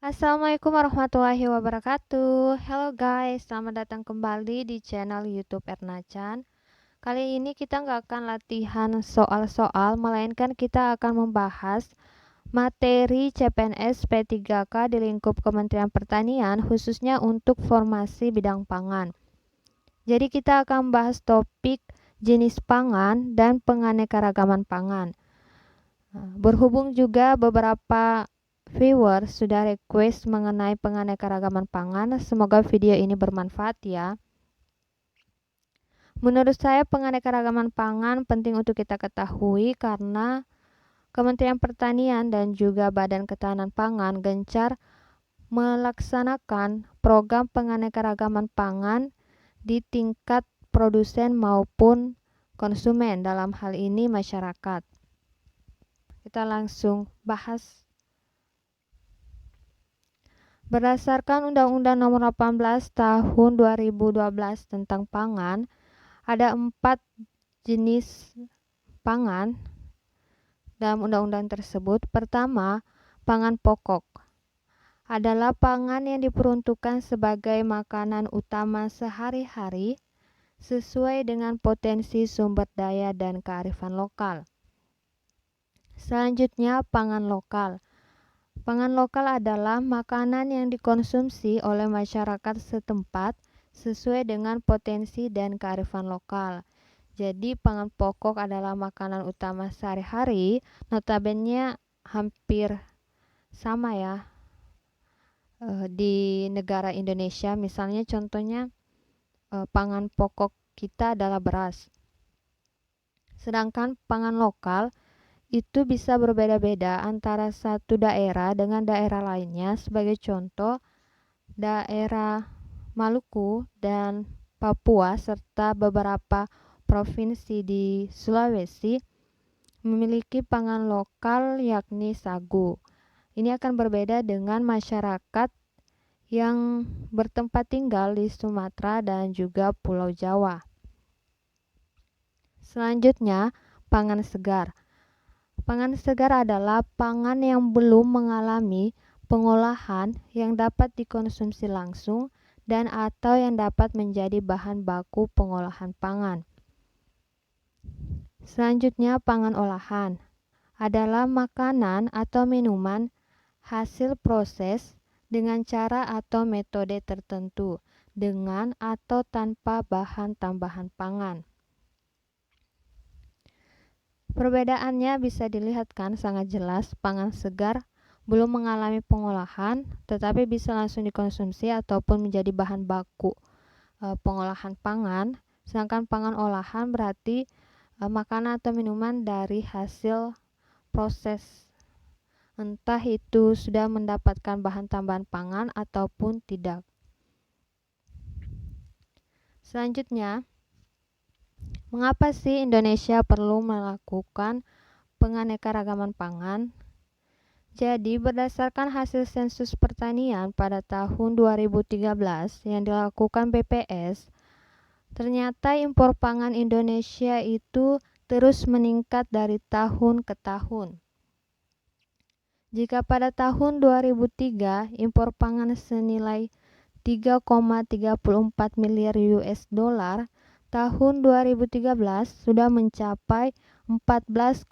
Assalamualaikum warahmatullahi wabarakatuh. Hello guys, selamat datang kembali di channel YouTube Ernachan. Kali ini kita nggak akan latihan soal-soal, melainkan kita akan membahas materi CPNS P3K di lingkup Kementerian Pertanian, khususnya untuk formasi bidang pangan. Jadi kita akan membahas topik jenis pangan dan penganekaragaman pangan. Berhubung juga beberapa viewer sudah request mengenai penganekaragaman pangan, semoga video ini bermanfaat ya. Menurut saya penganekaragaman pangan penting untuk kita ketahui karena Kementerian Pertanian dan juga Badan Ketahanan Pangan gencar melaksanakan program penganekaragaman pangan di tingkat produsen maupun konsumen, dalam hal ini masyarakat. Kita langsung bahas. Berdasarkan Undang-Undang Nomor 18 Tahun 2012 tentang pangan, ada 4 jenis pangan dalam undang-undang tersebut. Pertama, pangan pokok adalah pangan yang diperuntukkan sebagai makanan utama sehari-hari sesuai dengan potensi sumber daya dan kearifan lokal. Selanjutnya, pangan lokal. Pangan lokal adalah makanan yang dikonsumsi oleh masyarakat setempat sesuai dengan potensi dan kearifan lokal. Jadi pangan pokok adalah makanan utama sehari-hari, notabene hampir sama ya di negara Indonesia. Misalnya contohnya pangan pokok kita adalah beras. Sedangkan pangan lokal itu bisa berbeda-beda antara satu daerah dengan daerah lainnya. Sebagai contoh, daerah Maluku dan Papua serta beberapa provinsi di Sulawesi memiliki pangan lokal yakni sagu. Ini akan berbeda dengan masyarakat yang bertempat tinggal di Sumatera dan juga Pulau Jawa. Selanjutnya, pangan segar. Pangan segar adalah pangan yang belum mengalami pengolahan yang dapat dikonsumsi langsung dan atau yang dapat menjadi bahan baku pengolahan pangan. Selanjutnya, pangan olahan adalah makanan atau minuman hasil proses dengan cara atau metode tertentu dengan atau tanpa bahan tambahan pangan. Perbedaannya bisa dilihatkan sangat jelas. Pangan segar belum mengalami pengolahan tetapi bisa langsung dikonsumsi ataupun menjadi bahan baku pengolahan pangan. Sedangkan pangan olahan berarti makanan atau minuman dari hasil proses, entah itu sudah mendapatkan bahan tambahan pangan ataupun tidak. Selanjutnya, mengapa sih Indonesia perlu melakukan penganekaragaman pangan? Jadi, berdasarkan hasil sensus pertanian pada tahun 2013 yang dilakukan BPS, ternyata impor pangan Indonesia itu terus meningkat dari tahun ke tahun. Jika pada tahun 2003 impor pangan senilai 3,34 miliar US dollar, tahun 2013 sudah mencapai 14,9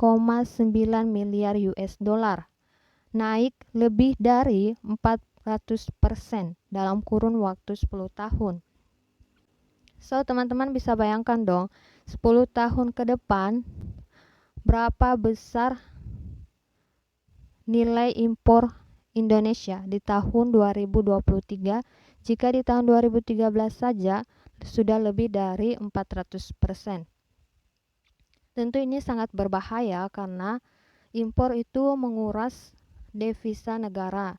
miliar US dollar, naik lebih dari 400% dalam kurun waktu 10 tahun. So, teman-teman bisa bayangkan dong, 10 tahun ke depan berapa besar nilai impor Indonesia di tahun 2023 jika di tahun 2013 saja sudah lebih dari 400%. Tentu ini sangat berbahaya karena impor itu menguras devisa negara.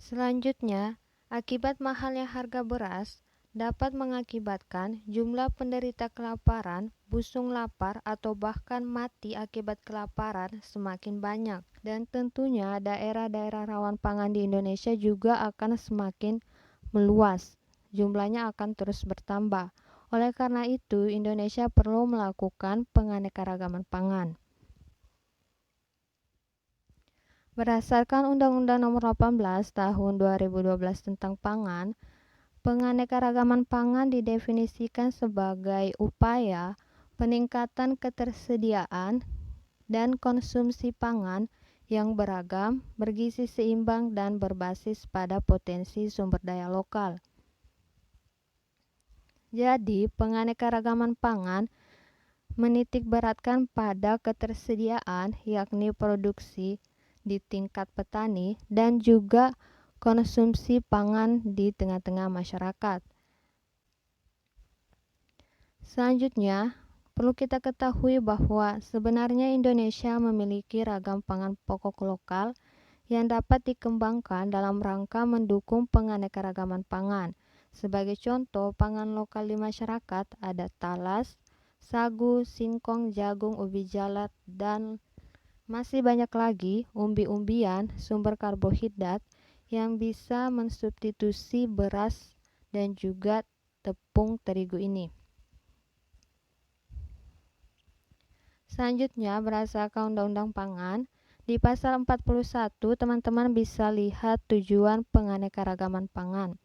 Selanjutnya, akibat mahalnya harga beras dapat mengakibatkan jumlah penderita kelaparan, busung lapar, atau bahkan mati akibat kelaparan semakin banyak. Dan tentunya daerah-daerah rawan pangan di Indonesia juga akan semakin meluas. Jumlahnya akan terus bertambah. Oleh karena itu, Indonesia perlu melakukan penganekaragaman pangan. Berdasarkan Undang-Undang Nomor 18 Tahun 2012 tentang pangan, penganekaragaman pangan didefinisikan sebagai upaya peningkatan ketersediaan dan konsumsi pangan yang beragam, bergizi seimbang, dan berbasis pada potensi sumber daya lokal. Jadi, penganekaragaman pangan menitik beratkan pada ketersediaan, yakni produksi di tingkat petani dan juga konsumsi pangan di tengah-tengah masyarakat. Selanjutnya, perlu kita ketahui bahwa sebenarnya Indonesia memiliki ragam pangan pokok lokal yang dapat dikembangkan dalam rangka mendukung penganekaragaman pangan. Sebagai contoh, pangan lokal di masyarakat ada talas, sagu, singkong, jagung, ubi jalar, dan masih banyak lagi umbi-umbian sumber karbohidrat yang bisa mensubstitusi beras dan juga tepung terigu ini. Selanjutnya, berdasarkan Undang-Undang Pangan, di pasal 41 teman-teman bisa lihat tujuan penganekaragaman pangan.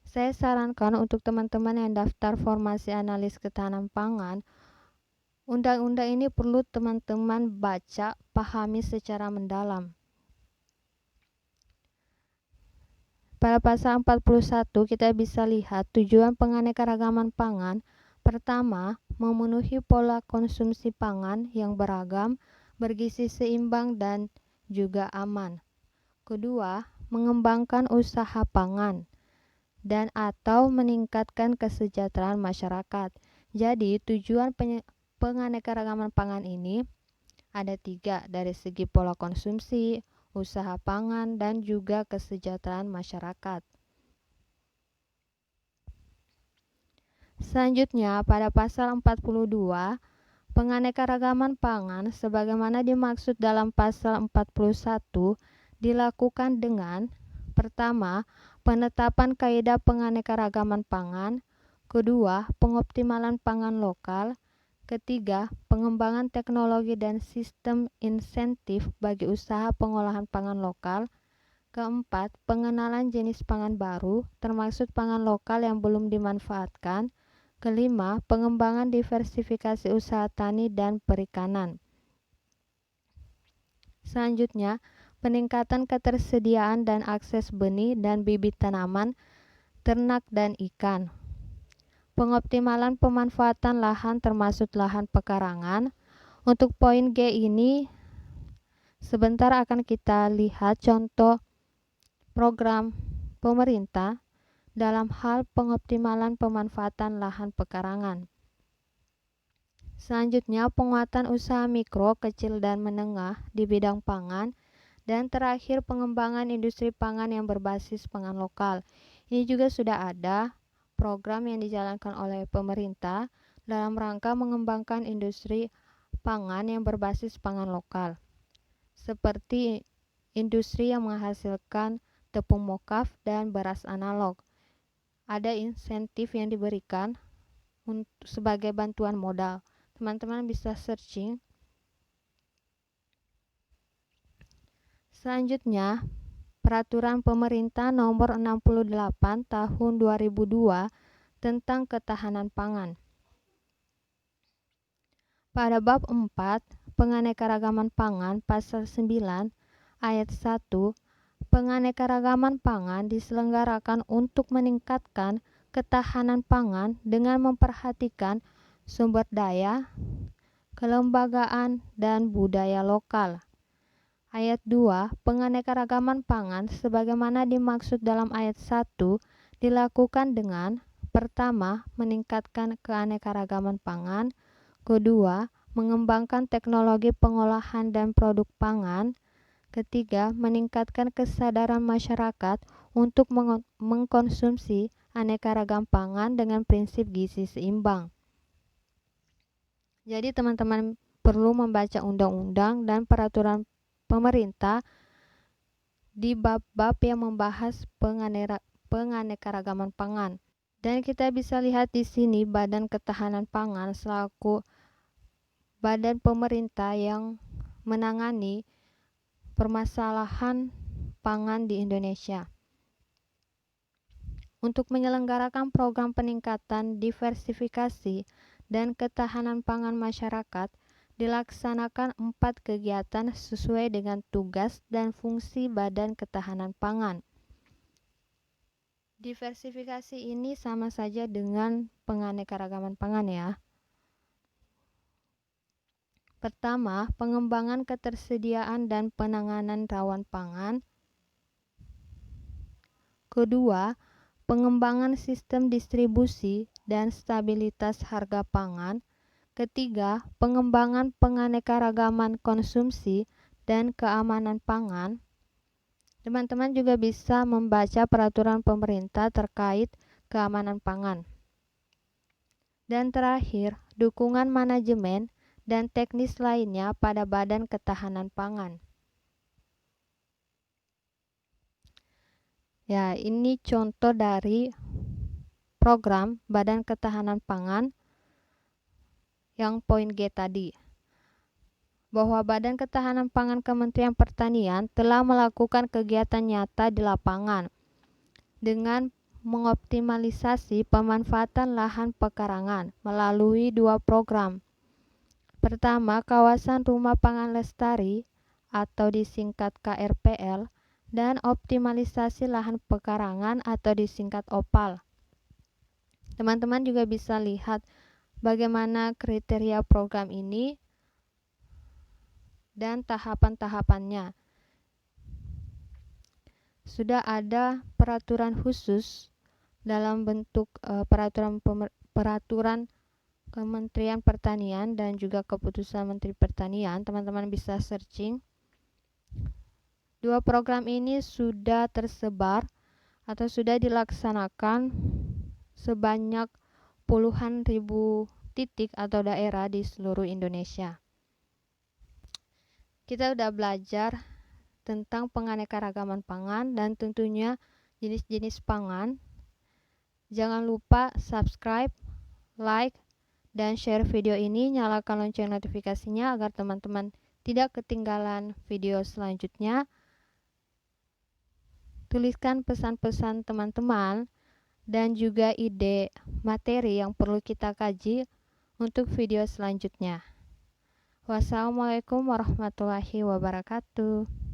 Saya sarankan untuk teman-teman yang daftar formasi analis ketahanan pangan, undang-undang ini perlu teman-teman baca, pahami secara mendalam. Pada pasal 41 kita bisa lihat tujuan penganekaragaman pangan. Pertama, memenuhi pola konsumsi pangan yang beragam, bergizi seimbang, dan juga aman. Kedua, mengembangkan usaha pangan dan atau meningkatkan kesejahteraan masyarakat. Jadi, tujuan penganekaragaman pangan ini ada 3 dari segi pola konsumsi, usaha pangan, dan juga kesejahteraan masyarakat. Selanjutnya, pada pasal 42, penganekaragaman pangan sebagaimana dimaksud dalam pasal 41 dilakukan dengan pertama, penetapan kaidah penganekaragaman pangan, kedua, pengoptimalan pangan lokal, ketiga, pengembangan teknologi dan sistem insentif bagi usaha pengolahan pangan lokal, keempat, pengenalan jenis pangan baru termasuk pangan lokal yang belum dimanfaatkan, kelima, pengembangan diversifikasi usaha tani dan perikanan. Selanjutnya, peningkatan ketersediaan dan akses benih dan bibit tanaman, ternak dan ikan. Pengoptimalan pemanfaatan lahan termasuk lahan pekarangan. Untuk poin G ini sebentar akan kita lihat contoh program pemerintah dalam hal pengoptimalan pemanfaatan lahan pekarangan. Selanjutnya, penguatan usaha mikro, kecil, dan menengah di bidang pangan. Dan terakhir, pengembangan industri pangan yang berbasis pangan lokal. Ini juga sudah ada program yang dijalankan oleh pemerintah dalam rangka mengembangkan industri pangan yang berbasis pangan lokal. Seperti industri yang menghasilkan tepung mokaf dan beras analog. Ada insentif yang diberikan sebagai bantuan modal. Teman-teman bisa searching. Selanjutnya, Peraturan Pemerintah Nomor 68 Tahun 2002 tentang Ketahanan Pangan. Pada bab 4, Penganekaragaman Pangan, pasal 9, ayat 1, penganekaragaman pangan diselenggarakan untuk meningkatkan ketahanan pangan dengan memperhatikan sumber daya, kelembagaan, dan budaya lokal. Ayat 2, penganekaragaman pangan sebagaimana dimaksud dalam ayat 1 dilakukan dengan pertama, meningkatkan keanekaragaman pangan, kedua, mengembangkan teknologi pengolahan dan produk pangan, ketiga, meningkatkan kesadaran masyarakat untuk mengkonsumsi aneka ragam pangan dengan prinsip gizi seimbang. Jadi teman-teman perlu membaca undang-undang dan peraturan pemerintah di bab-bab yang membahas penganekaragaman pangan. Dan kita bisa lihat di sini Badan Ketahanan Pangan selaku badan pemerintah yang menangani permasalahan pangan di Indonesia. Untuk menyelenggarakan program peningkatan diversifikasi dan ketahanan pangan masyarakat, dilaksanakan 4 kegiatan sesuai dengan tugas dan fungsi Badan Ketahanan Pangan. Diversifikasi ini sama saja dengan penganekaragaman pangan ya. Pertama, pengembangan ketersediaan dan penanganan rawan pangan. Kedua, pengembangan sistem distribusi dan stabilitas harga pangan. Ketiga, pengembangan penganekaragaman konsumsi dan keamanan pangan. Teman-teman juga bisa membaca peraturan pemerintah terkait keamanan pangan. Dan terakhir, dukungan manajemen dan teknis lainnya pada Badan Ketahanan Pangan. Ya, ini contoh dari program Badan Ketahanan Pangan yang poin G tadi. Bahwa Badan Ketahanan Pangan Kementerian Pertanian telah melakukan kegiatan nyata di lapangan dengan mengoptimalisasi pemanfaatan lahan pekarangan melalui 2 program. Pertama, kawasan Rumah Pangan Lestari atau disingkat KRPL dan optimalisasi lahan pekarangan atau disingkat OPAL. Teman-teman juga bisa lihat bagaimana kriteria program ini dan tahapan-tahapannya. Sudah ada peraturan khusus dalam bentuk peraturan Kementerian Pertanian dan juga keputusan Menteri Pertanian. Teman-teman bisa searching. 2 program ini sudah tersebar atau sudah dilaksanakan sebanyak puluhan ribu titik atau daerah di seluruh Indonesia. Kita udah belajar tentang penganekaragaman pangan dan tentunya jenis-jenis pangan. Jangan lupa subscribe, like, dan share video ini. Nyalakan lonceng notifikasinya agar teman-teman tidak ketinggalan video selanjutnya. Tuliskan pesan-pesan teman-teman dan juga ide materi yang perlu kita kaji untuk video selanjutnya. Wassalamualaikum warahmatullahi wabarakatuh.